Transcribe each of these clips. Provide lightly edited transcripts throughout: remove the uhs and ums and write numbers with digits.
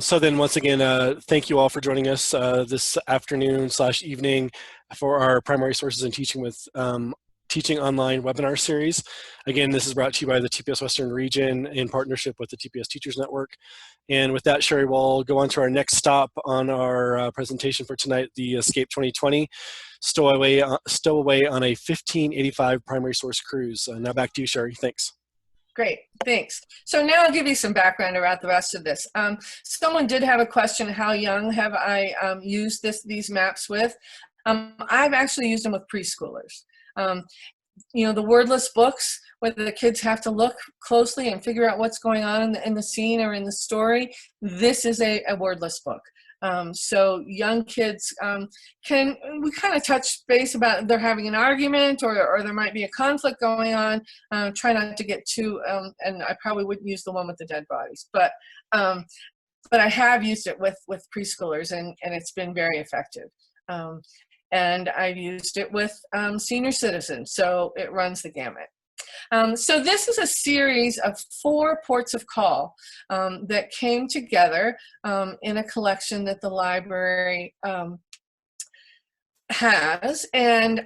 So then once again, thank you all for joining us this afternoon / evening for our primary sources in teaching with teaching online webinar series. Again, this is brought to you by the TPS Western Region in partnership with the TPS Teachers Network. And with that, Sherrie, we'll go on to our next stop on our presentation for tonight, the Escape 2020, Stow-away on a 1585 primary source cruise. Now back to you, Sherrie. Thanks. Great, thanks. So now I'll give you some background about the rest of this. Someone did have a question, how young have I used these maps with? I've actually used them with preschoolers. You know, the wordless books, where the kids have to look closely and figure out what's going on in the scene or in the story, this is a wordless book. So young kids we kind of touch base about they're having an argument or there might be a conflict going on. Try not to get too, and I probably wouldn't use the one with the dead bodies, but I have used it with preschoolers and it's been very effective. And I've used it with senior citizens, so it runs the gamut. So this is a series of 4 ports of call that came together in a collection that the library has. And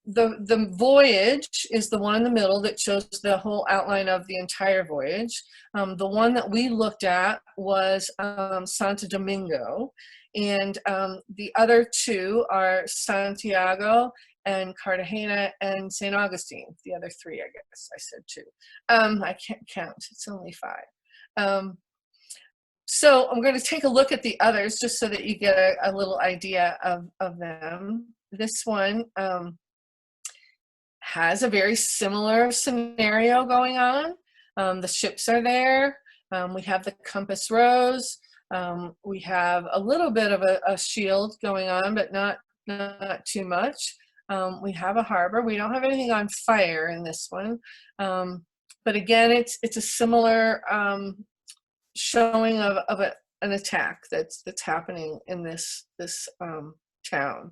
the Voyage is the one in the middle that shows the whole outline of the entire voyage. The one that we looked at was Santo Domingo. And the other 2 are Santiago and Cartagena and St. Augustine. The other 3, I guess I said 2. I can't count, it's only 5. So I'm going to take a look at the others just so that you get a little idea of them. This one has a very similar scenario going on. The ships are there. We have the compass rose. We have a little bit of a shield going on, but not too much. We have a harbor. We don't have anything on fire in this one. But again, it's a similar showing of an attack that's happening in this town.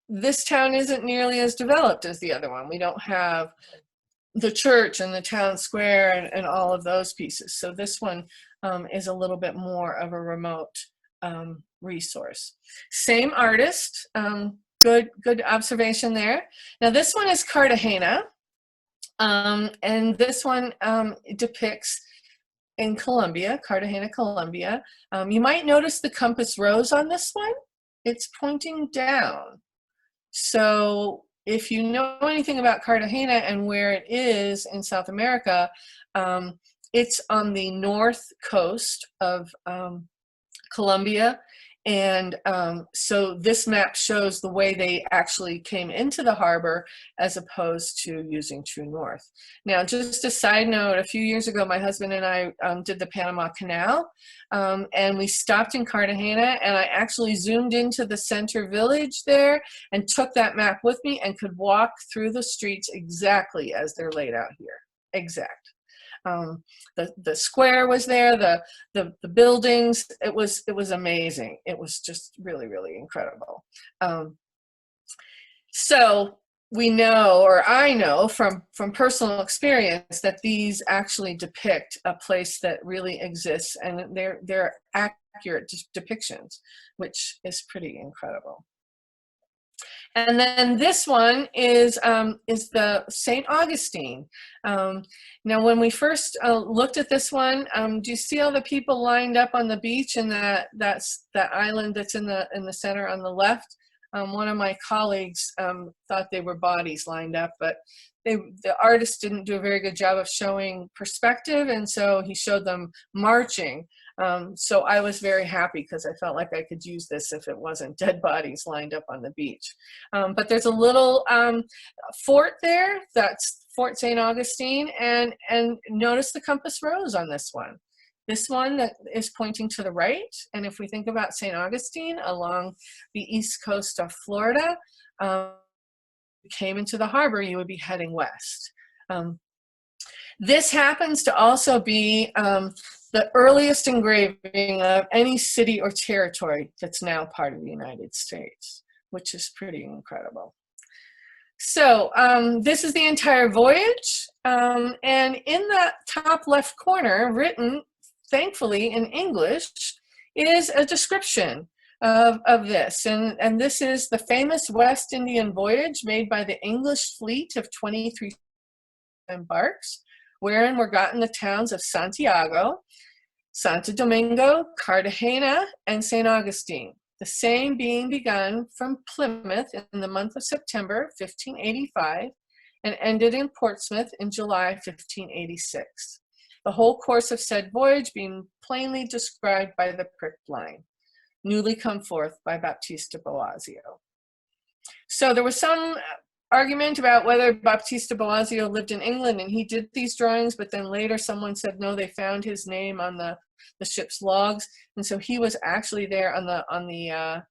This town isn't nearly as developed as the other one. We don't have the church and the town square and all of those pieces. So this one is a little bit more of a remote resource. Same artist. Good observation there. Now this one is Cartagena, and this one depicts in Colombia, Cartagena, Colombia. You might notice the compass rose on this one. It's pointing down. So if you know anything about Cartagena and where it is in South America, it's on the north coast of Colombia. And so this map shows the way they actually came into the harbor as opposed to using true north. Now, just a side note, a few years ago, my husband and I did the Panama Canal, and we stopped in Cartagena, and I actually zoomed into the center village there and took that map with me and could walk through the streets exactly as they're laid out here. Exact. The square was there, the buildings, it was amazing. It was just really, really incredible. So we know, or I know from personal experience, that these actually depict a place that really exists, and they're accurate depictions, which is pretty incredible. And then this one is the St. Augustine. Now, when we first looked at this one, do you see all the people lined up on the beach and that island that's in the center on the left? One of my colleagues thought they were bodies lined up, but the artist didn't do a very good job of showing perspective, and so he showed them marching. So I was very happy because I felt like I could use this if it wasn't dead bodies lined up on the beach. But there's a little fort there, that's Fort St. Augustine, and notice the compass rose on this one. This one that is pointing to the right, and if we think about St. Augustine along the east coast of Florida, came into the harbor, you would be heading west. This happens to also be the earliest engraving of any city or territory that's now part of the United States, which is pretty incredible. So this is the entire voyage, and in that top left corner, written thankfully in English, is a description of this. And this is the famous West Indian voyage made by the English fleet of 23 barks, wherein were gotten the towns of Santiago, Santo Domingo, Cartagena, and St. Augustine, the same being begun from Plymouth in the month of September 1585 and ended in Portsmouth in July 1586. The whole course of said voyage being plainly described by the pricked line, newly come forth by Baptista Boazio. So there was some argument about whether Baptista Boazio lived in England and he did these drawings, but then later someone said no, they found his name on the ship's logs, and so he was actually there on the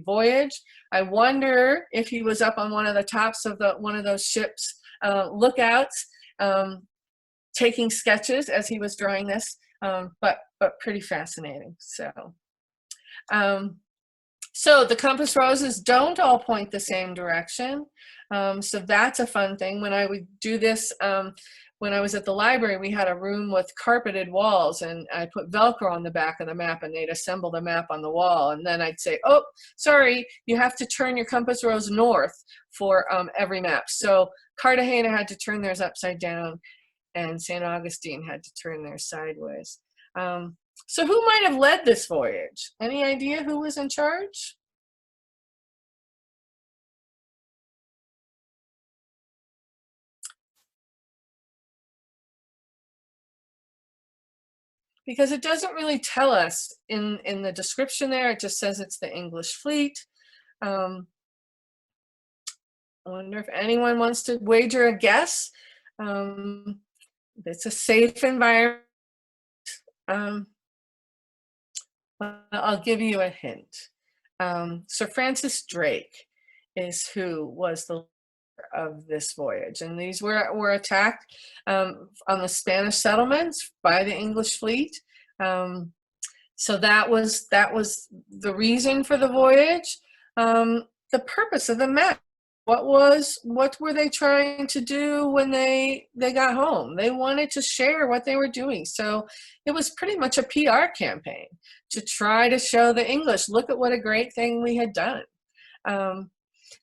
voyage. I wonder if he was up on one of the tops of one of those ships lookouts, taking sketches as he was drawing this, but pretty fascinating. So the compass roses don't all point the same direction. So that's a fun thing. When I would do this, when I was at the library, we had a room with carpeted walls, and I put Velcro on the back of the map, and they'd assemble the map on the wall. And then I'd say, oh, sorry, you have to turn your compass rose north for every map. So Cartagena had to turn theirs upside down, and St. Augustine had to turn theirs sideways. So who might have led this voyage? Any idea who was in charge? Because it doesn't really tell us in the description there. It just says it's the English fleet. I wonder if anyone wants to wager a guess. It's a safe environment. I'll give you a hint. Sir Francis Drake is who was the leader of this voyage, and these were attacked on the Spanish settlements by the English fleet. So that was the reason for the voyage. The purpose of the map. What were they trying to do when they got home? They wanted to share what they were doing. So it was pretty much a PR campaign to try to show the English, look at what a great thing we had done.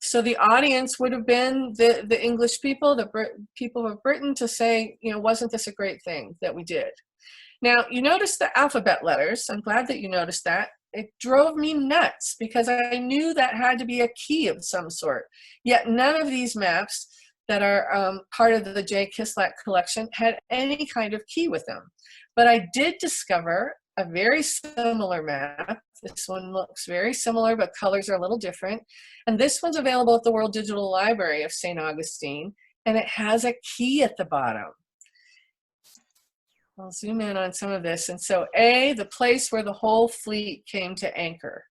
So the audience would have been the English people, the people of Britain, to say, you know, wasn't this a great thing that we did? Now, you notice the alphabet letters. I'm glad that you noticed that. It drove me nuts because I knew that had to be a key of some sort. Yet none of these maps that are part of the J. Kislak collection had any kind of key with them. But I did discover a very similar map. This one looks very similar, but colors are a little different. And this one's available at the World Digital Library of St. Augustine, and it has a key at the bottom. I'll zoom in on some of this. And so A, the place where the whole fleet came to anchor.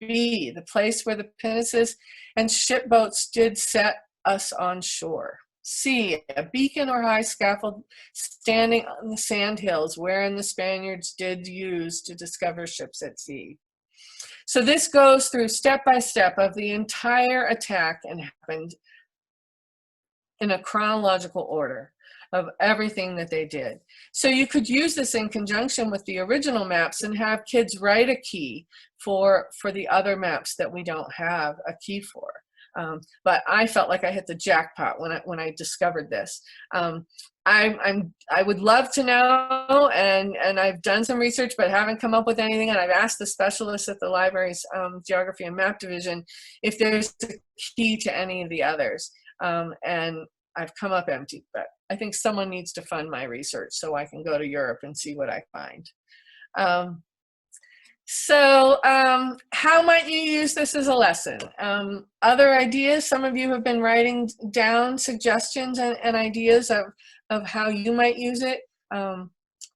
B, the place where the pinnaces and shipboats did set us on shore. C, a beacon or high scaffold standing on the sand hills wherein the Spaniards did use to discover ships at sea. So this goes through step by step of the entire attack and happened in a chronological order of everything that they did. So you could use this in conjunction with the original maps and have kids write a key for the other maps that we don't have a key for. But I felt like I hit the jackpot when I discovered this. I would love to know, and I've done some research but haven't come up with anything, and I've asked the specialists at the library's geography and map division if there's a key to any of the others. And I've come up empty, but I think someone needs to fund my research so I can go to Europe and see what I find. How might you use this as a lesson? Other ideas? Some of you have been writing down suggestions and ideas of how you might use it.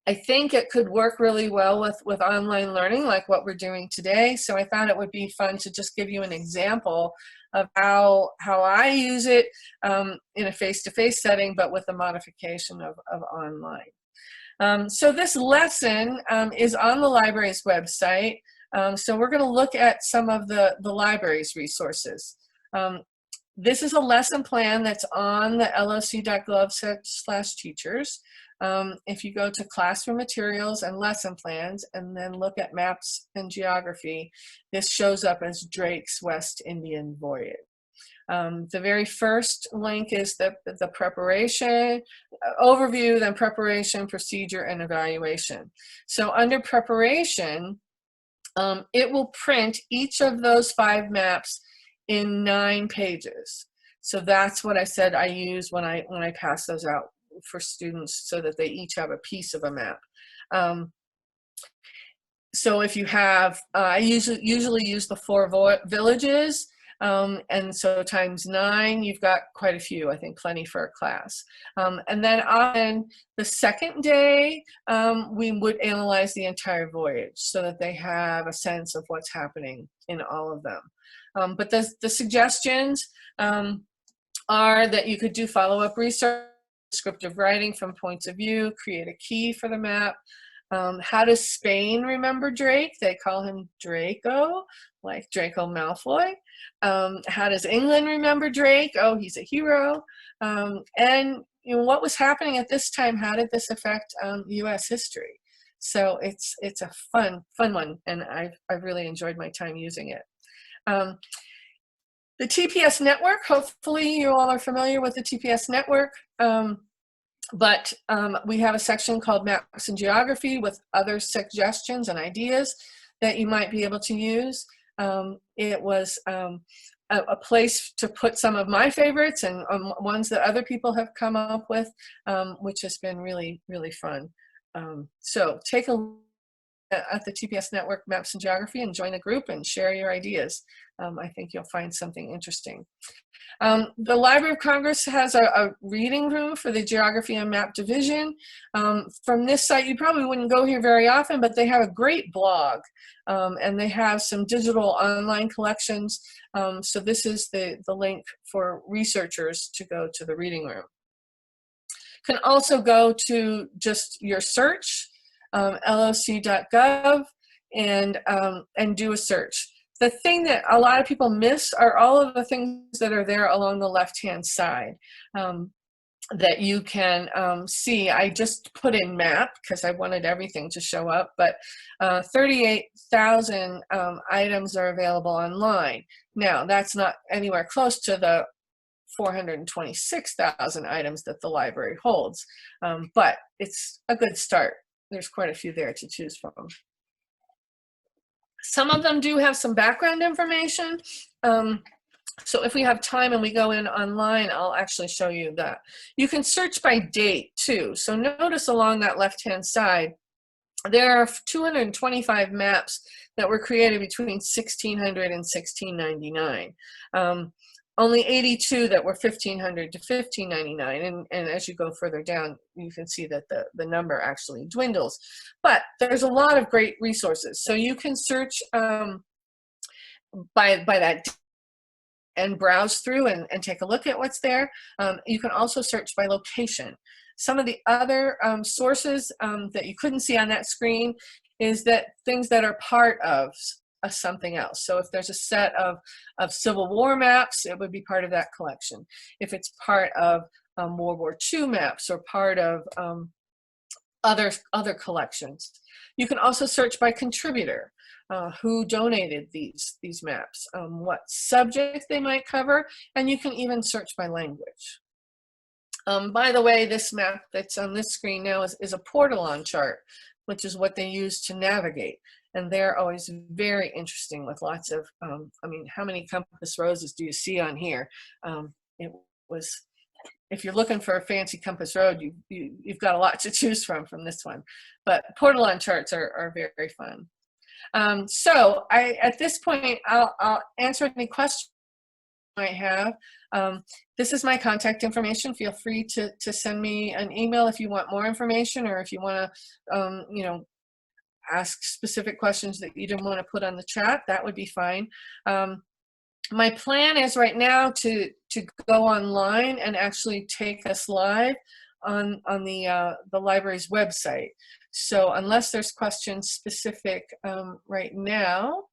I think it could work really well with online learning like what we're doing today. So I thought it would be fun to just give you an example of how I use it in a face-to-face setting, but with the modification of online. So this lesson is on the library's website. So we're going to look at some of the library's resources. This is a lesson plan that's on the loc.gov/teachers. If you go to classroom materials and lesson plans and then look at maps and geography, this shows up as Drake's West Indian Voyage. The very first link is the preparation, overview, then preparation, procedure, and evaluation. So under preparation, it will print each of those 5 maps in 9 pages. So that's what I said I use when I pass those out for students, so that they each have a piece of a map. So if you have, I usually use the 4 villages, and so times 9, you've got quite a few, I think plenty for a class. And then on the second day, we would analyze the entire voyage so that they have a sense of what's happening in all of them. But the suggestions are that you could do follow-up research, descriptive writing from points of view, create a key for the map. How does Spain remember Drake? They call him Draco, like Draco Malfoy. How does England remember Drake? Oh, he's a hero. And what was happening at this time? How did this affect U.S. history? So it's a fun one, and I've really enjoyed my time using it. The TPS Network, hopefully you all are familiar with the TPS Network. But we have a section called Maps and Geography with other suggestions and ideas that you might be able to use. It was a place to put some of my favorites and ones that other people have come up with, which has been really, really fun. So take a look at the TPS Network Maps and Geography and join a group and share your ideas. I think you'll find something interesting. The Library of Congress has a reading room for the Geography and Map Division. From this site, you probably wouldn't go here very often, but they have a great blog, and they have some digital online collections. So this is the link for researchers to go to the reading room. You can also go to just your search, loc.gov, and do a search. The thing that a lot of people miss are all of the things that are there along the left-hand side that you can see. I just put in map because I wanted everything to show up, but 38,000 items are available online. Now, that's not anywhere close to the 426,000 items that the library holds, but it's a good start. There's quite a few there to choose from. Some of them do have some background information. So if we have time and we go in online, I'll actually show you that. You can search by date too. So notice along that left-hand side, there are 225 maps that were created between 1600 and 1699. Only 82 that were 1500 to 1599, and as you go further down, you can see that the number actually dwindles. But there's a lot of great resources. So you can search by that and browse through and take a look at what's there. You can also search by location. Some of the other sources that you couldn't see on that screen is that things that are part of something else. So if there's a set of Civil War maps, it would be part of that collection. If it's part of World War II maps or part of other collections. You can also search by contributor, who donated these maps, what subject they might cover, and you can even search by language. By the way, this map that's on this screen now is a portalon chart, which is what they use to navigate. And they're always very interesting with lots of, I mean, how many compass roses do you see on here? It was, if you're looking for a fancy compass road, you've got a lot to choose from this one. But portalon charts are very fun. So at this point, I'll answer any questions you might have. This is my contact information. Feel free to send me an email if you want more information, or if you want to, you know, ask specific questions that you didn't want to put on the chat, that would be fine. My plan is right now to go online and actually take us live on the library's website. So unless there's questions specific right now,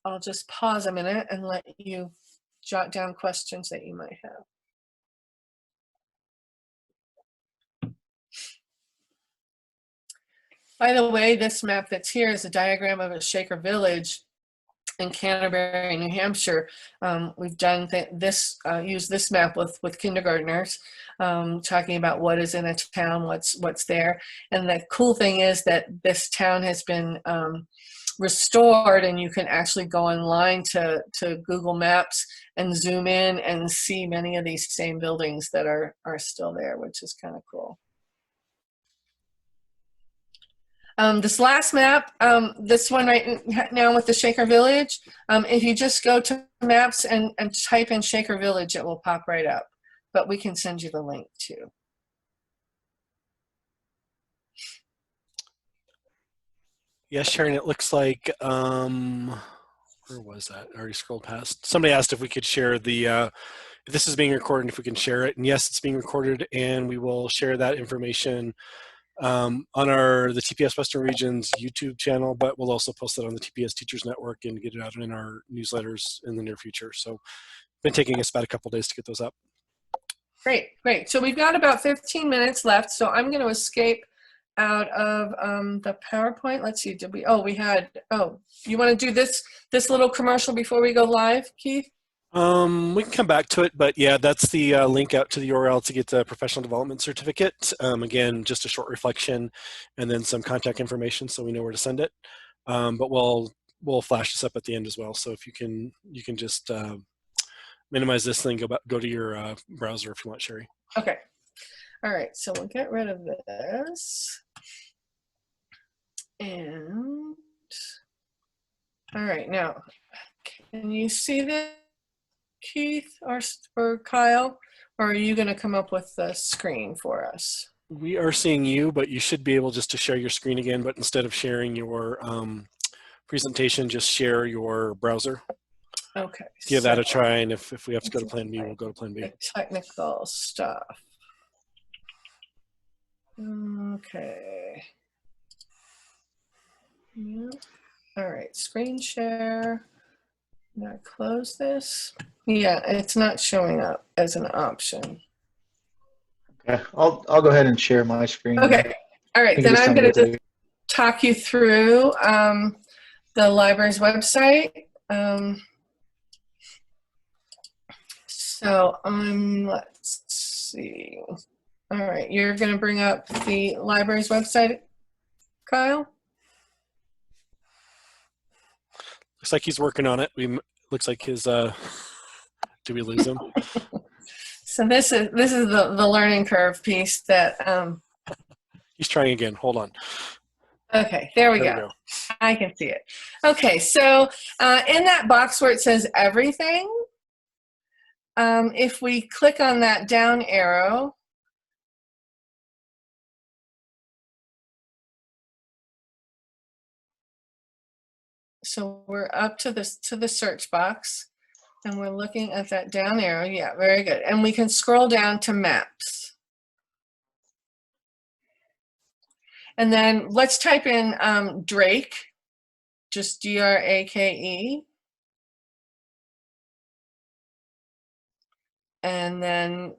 I'll just pause a minute and let you jot down questions that you might have. By the way, this map that's here is a diagram of a Shaker village in Canterbury, New Hampshire. We've done used this map with kindergartners, talking about what is in a town, what's there. And the cool thing is that this town has been restored, and you can actually go online to Google Maps and zoom in and see many of these same buildings that are still there, which is kind of cool. This last map, this one right now with the Shaker Village, if you just go to maps and type in Shaker Village, it will pop right up. But we can send you the link too. Yes, Sharon, it looks like, where was that? I already scrolled past. Somebody asked if we could share the, if this is being recorded, if we can share it. And yes, it's being recorded, and we will share that information on the TPS Western Region's YouTube channel, but we'll also post it on the TPS Teachers Network and get it out in our newsletters in the near future. So it's been taking us about a couple days to get those up. Great, great. So we've got about 15 minutes left, so I'm going to escape out of the PowerPoint. Let's see, you want to do this little commercial before we go live, Keith? We can come back to it, but yeah, that's the link out to the URL to get the professional development certificate. Again, just a short reflection and then some contact information so we know where to send it. But we'll flash this up at the end as well. So if you can just minimize this thing, go to your browser if you want, Sherrie. Okay. All right, so we'll get rid of this. And all right, now, can you see this, Keith or Kyle, or are you going to come up with the screen for us? We are seeing you, but you should be able just to share your screen again, but instead of sharing your presentation, just share your browser. Okay. Give that a try, and if we have to go to plan B, we'll go to plan B. Technical stuff. Okay. Yeah. All right, screen share. Now close this. Yeah, it's not showing up as an option. Okay, I'll go ahead and share my screen. Okay, all right, then I'm going to talk you through the library's website. So let's see. All right, you're going to bring up the library's website, Kyle? Looks like he's working on it. Looks like his. Do we lose him? So this is the learning curve piece that. He's trying again. Hold on. Okay, there we go. I can see it. Okay, so in that box where it says everything, if we click on that down arrow, so we're up to the search box, and we're looking at that down arrow. Yeah, very good. And we can scroll down to maps. And then let's type in Drake, just D-R-A-K-E. And then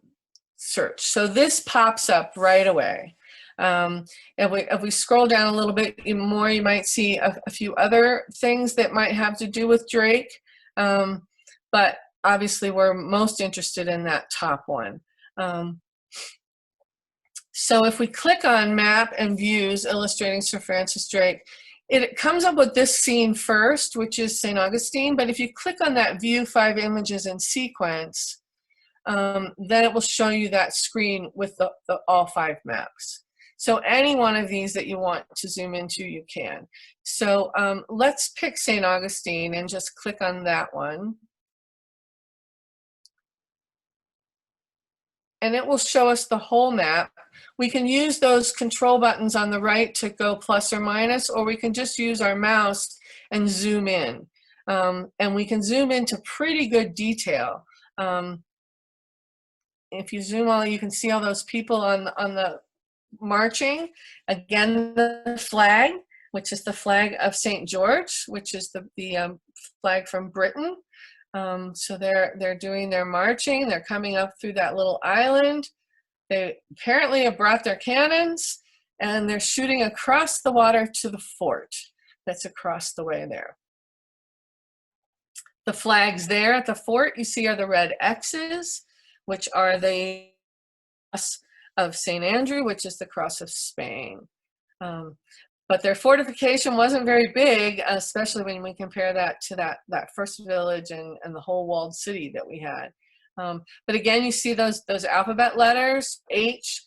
search. So this pops up right away. If we scroll down a little bit more, you might see a few other things that might have to do with Drake. But obviously we're most interested in that top one. So if we click on Map and Views Illustrating Sir Francis Drake, it comes up with this scene first, which is St. Augustine. But if you click on that View 5 Images in Sequence, then it will show you that screen with all 5 maps. So any one of these that you want to zoom into, you can. So let's pick St. Augustine and just click on that one. And it will show us the whole map. We can use those control buttons on the right to go plus or minus, or we can just use our mouse and zoom in. And we can zoom into pretty good detail. If you zoom all, you can see all those people on the marching. Again, the flag, which is the flag of St. George, which is the flag from Britain. So they're doing their marching. They're coming up through that little island. They apparently have brought their cannons, and they're shooting across the water to the fort that's across the way there. The flags there at the fort you see are the red X's, which are the cross of St. Andrew, which is the cross of Spain. But their fortification wasn't very big, especially when we compare that to that first village and the whole walled city that we had. But again, you see those alphabet letters, H.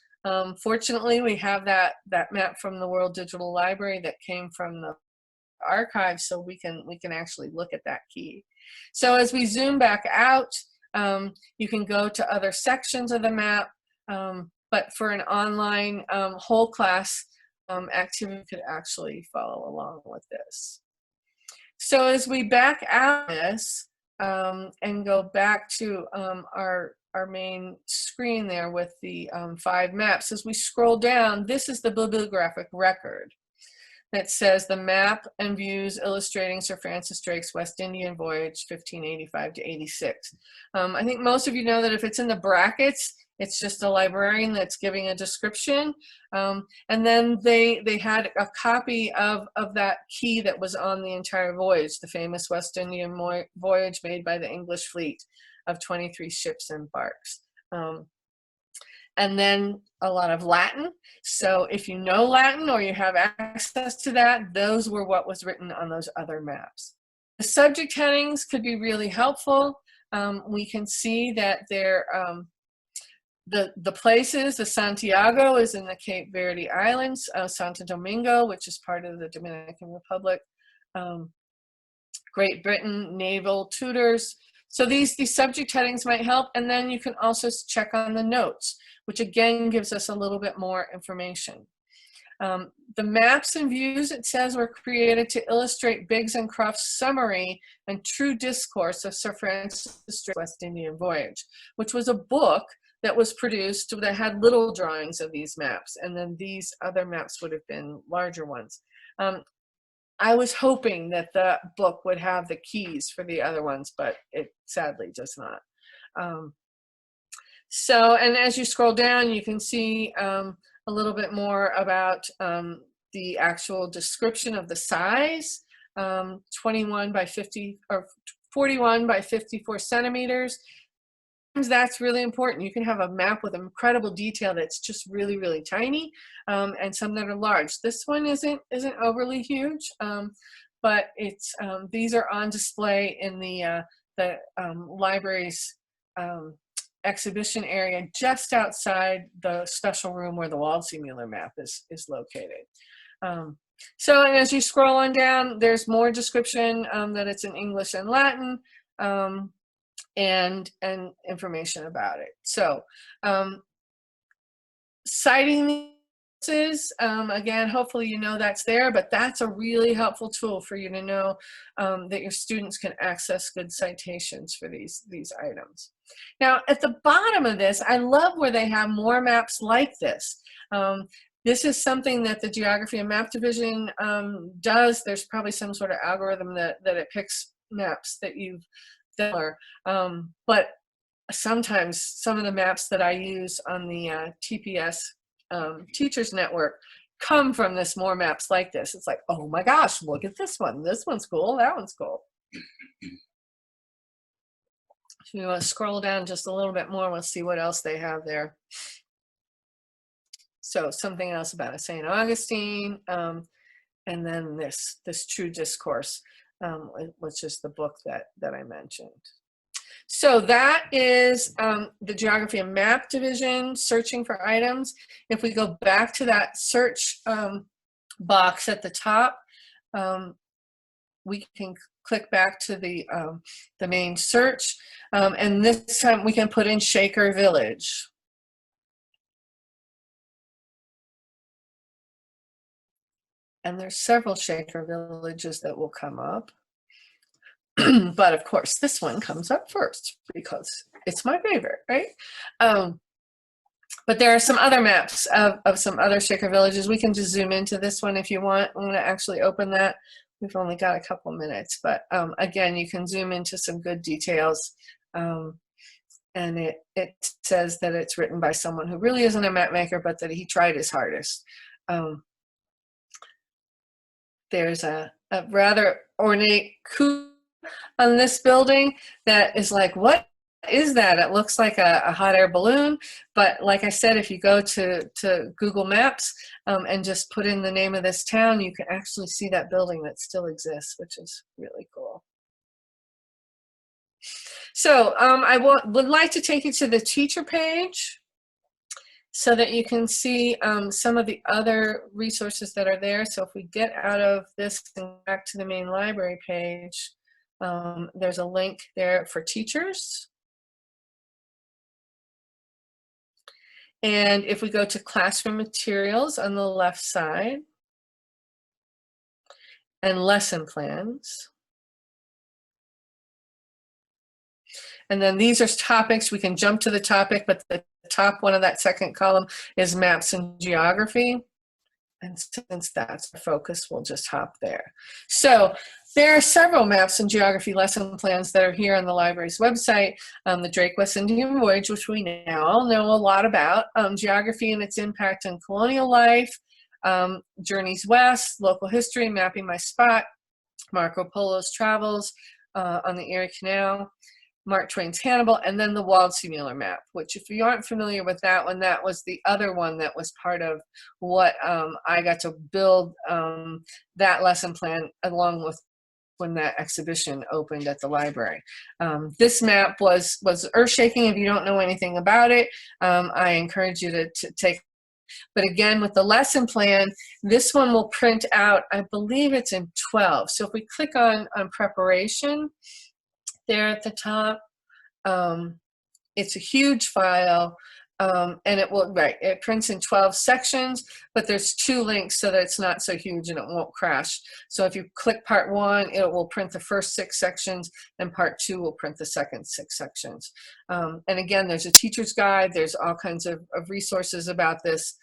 Fortunately, we have that map from the World Digital Library that came from the archive, so we can actually look at that key. So as we zoom back out, you can go to other sections of the map, but for an online whole class activity, you could actually follow along with this. So as we back out this and go back to our main screen there with the 5 maps, as we scroll down, this is the bibliographic record that says the map and views illustrating Sir Francis Drake's West Indian Voyage 1585 to 86. I think most of you know that if it's in the brackets, it's just a librarian that's giving a description. And then they had a copy of that key that was on the entire voyage, the famous West Indian voyage made by the English fleet of 23 ships and barks. And then a lot of Latin. So if you know Latin or you have access to that, those were what was written on those other maps. The subject headings could be really helpful. We can see that they're the places, the Santiago is in the Cape Verde Islands, Santo Domingo, which is part of the Dominican Republic, Great Britain, naval tutors. So these subject headings might help, and then you can also check on the notes, which again gives us a little bit more information. The maps and views, it says, were created to illustrate Biggs and Croft's summary and true discourse of Sir Francis Drake's West Indian Voyage, which was a book that was produced that had little drawings of these maps, and then these other maps would have been larger ones. I was hoping that the book would have the keys for the other ones, but it sadly does not. So, and as you scroll down, you can see a little bit more about the actual description of the size, 21 by 50 or 41 by 54 centimeters. That's really important. You can have a map with incredible detail that's just really, really tiny, and some that are large. This one isn't overly huge, but it's these are on display in the library's exhibition area just outside the special room where the Waldseemüller map is located. So, and as you scroll on down, there's more description that it's in English and Latin. And information about it. So citing these, again, hopefully you know that's there, but that's a really helpful tool for you to know that your students can access good citations for these items. Now, at the bottom of this, I love where they have more maps like this. This is something that the Geography and Map Division does. There's probably some sort of algorithm that it picks maps that you've similar, but sometimes some of the maps that I use on the TPS Teachers Network come from this more maps like this. It's like, oh my gosh, look at this one. This one's cool. That one's cool. If you want to scroll down just a little bit more, we'll see what else they have there. So something else about a St. Augustine, and then this true discourse, which is the book that I mentioned. So that is the Geography and Map Division, searching for items. If we go back to that search box at the top, we can click back to the main search, and this time we can put in Shaker Village. And there's several Shaker villages that will come up. But of course, this one comes up first because it's my favorite, right? But there are some other maps of some other Shaker villages. We can just zoom into this one if you want. I'm going to actually open that. We've only got a couple minutes, but again, you can zoom into some good details. And it says that it's written by someone who really isn't a map maker, but that he tried his hardest. There's a rather ornate coupe on this building that is like, what is that? It looks like a hot air balloon. But like I said, if you go to Google Maps and just put in the name of this town, you can actually see that building that still exists, which is really cool. So I would like to take you to the teacher page so that you can see some of the other resources that are there. So if we get out of this and back to the main library page, there's a link there for teachers. And if we go to classroom materials on the left side and lesson plans, and then these are topics. We can jump to the topic, but the top one of that second column is maps and geography. And since that's the focus, we'll just hop there. So there are several maps and geography lesson plans that are here on the library's website. The Drake West Indian Voyage, which we now all know a lot about, geography and its impact on colonial life, Journeys West, local history, mapping my spot, Marco Polo's travels on the Erie Canal, Mark Twain's Hannibal, and then the Waldseemüller map, which if you aren't familiar with that one, that was the other one that was part of what I got to build that lesson plan along with when that exhibition opened at the library. This map was earth-shaking. If you don't know anything about it, I encourage you to take. But again, with the lesson plan, this one will print out, I believe it's in 12. So if we click on preparation, there at the top, it's a huge file, and it prints in 12 sections, but there's 2 links so that it's not so huge and it won't crash. So if you click part 1, it will print the first 6 sections, and part 2 will print the second 6 sections. And again, there's a teacher's guide. There's all kinds of resources about this.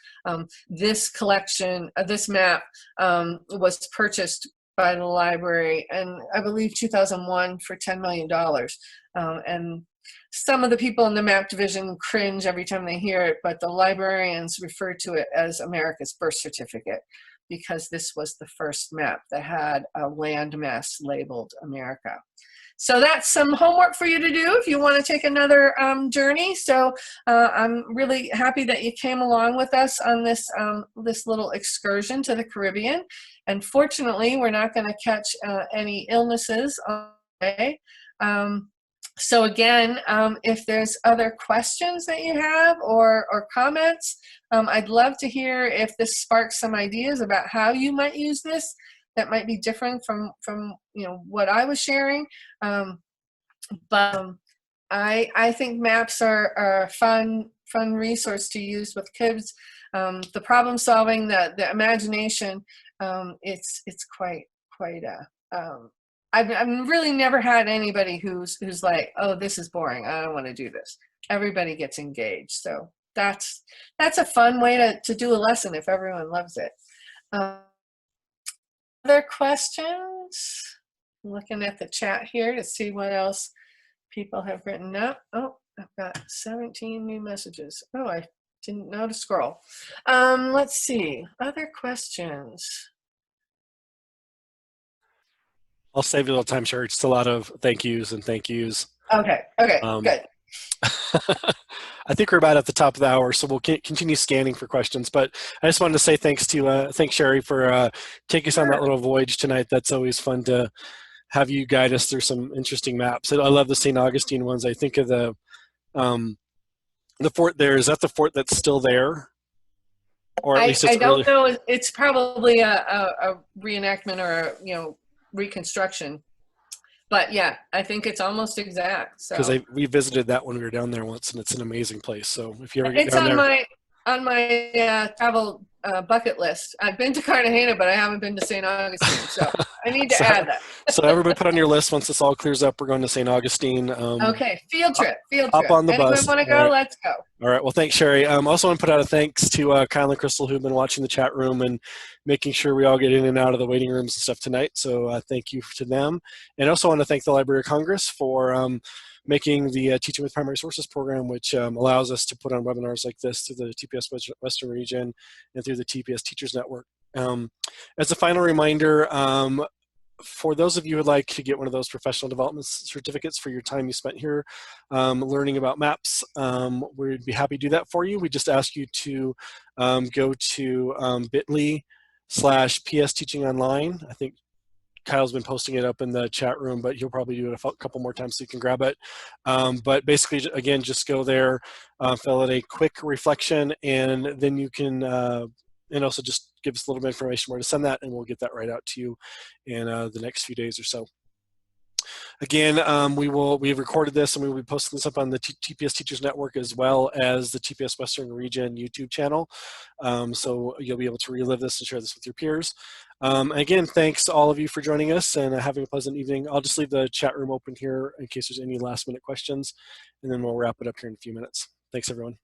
This collection, this map was purchased by the library, and I believe 2001 for $10 million. And some of the people in the map division cringe every time they hear it, but the librarians refer to it as America's birth certificate because this was the first map that had a landmass labeled America. So that's some homework for you to do if you want to take another journey. So I'm really happy that you came along with us on this, this little excursion to the Caribbean. And fortunately, we're not going to catch any illnesses on the way. So again, if there's other questions that you have or comments, I'd love to hear if this sparks some ideas about how you might use this that might be different from what I was sharing. But I think maps are a fun resource to use with kids. The problem solving, the imagination, it's quite I've really never had anybody who's like, oh, this is boring, I don't want to do this. Everybody gets engaged. So that's a fun way to do a lesson if everyone loves it. Other questions? I'm looking at the chat here to see what else people have written up. Oh, I've got 17 new messages. Oh, I didn't know to scroll. Let's see, other questions. I'll save you a little time, Sherrie. Just a lot of thank yous and thank yous. Okay, good. I think we're about at the top of the hour, so we'll continue scanning for questions. But I just wanted to say thanks Sherrie for taking us on that little voyage tonight. That's always fun to have you guide us through some interesting maps. I love the St. Augustine ones. I think of the fort there. Is that the fort that's still there? Or at least it's I don't know. It's probably a reenactment or a reconstruction. But yeah, I think it's almost exact. Because we visited that when we were down there once, and it's an amazing place. So if you ever get it's down there, on my travel bucket list. I've been to Cartagena, but I haven't been to St. Augustine, so I need to add that. So everybody put on your list, once this all clears up, we're going to St. Augustine. Okay, field trip. Hop on the bus. Anyone want to go? Right. Let's go. All right. Well, thanks, Sherrie. Also want to put out a thanks to Kyle and Crystal, who've been watching the chat room and making sure we all get in and out of the waiting rooms and stuff tonight. So thank you to them. And also want to thank the Library of Congress for making the Teaching with Primary Sources program, which allows us to put on webinars like this through the TPS Western Region and through the TPS Teachers Network. As a final reminder, for those of you who would like to get one of those professional development certificates for your time you spent here learning about maps, we'd be happy to do that for you. We just ask you to go to bit.ly/PS Teaching Online. I think Kyle's been posting it up in the chat room, but he'll probably do it a couple more times so you can grab it. But basically, again, just go there, fill out a quick reflection, and then you can, and also just give us a little bit of information where to send that, and we'll get that right out to you in the next few days or so. Again, we've recorded this and we will be posting this up on the TPS Teachers Network as well as the TPS Western Region YouTube channel. So you'll be able to relive this and share this with your peers. Again, thanks to all of you for joining us and having a pleasant evening. I'll just leave the chat room open here in case there's any last minute questions, and then we'll wrap it up here in a few minutes. Thanks, everyone.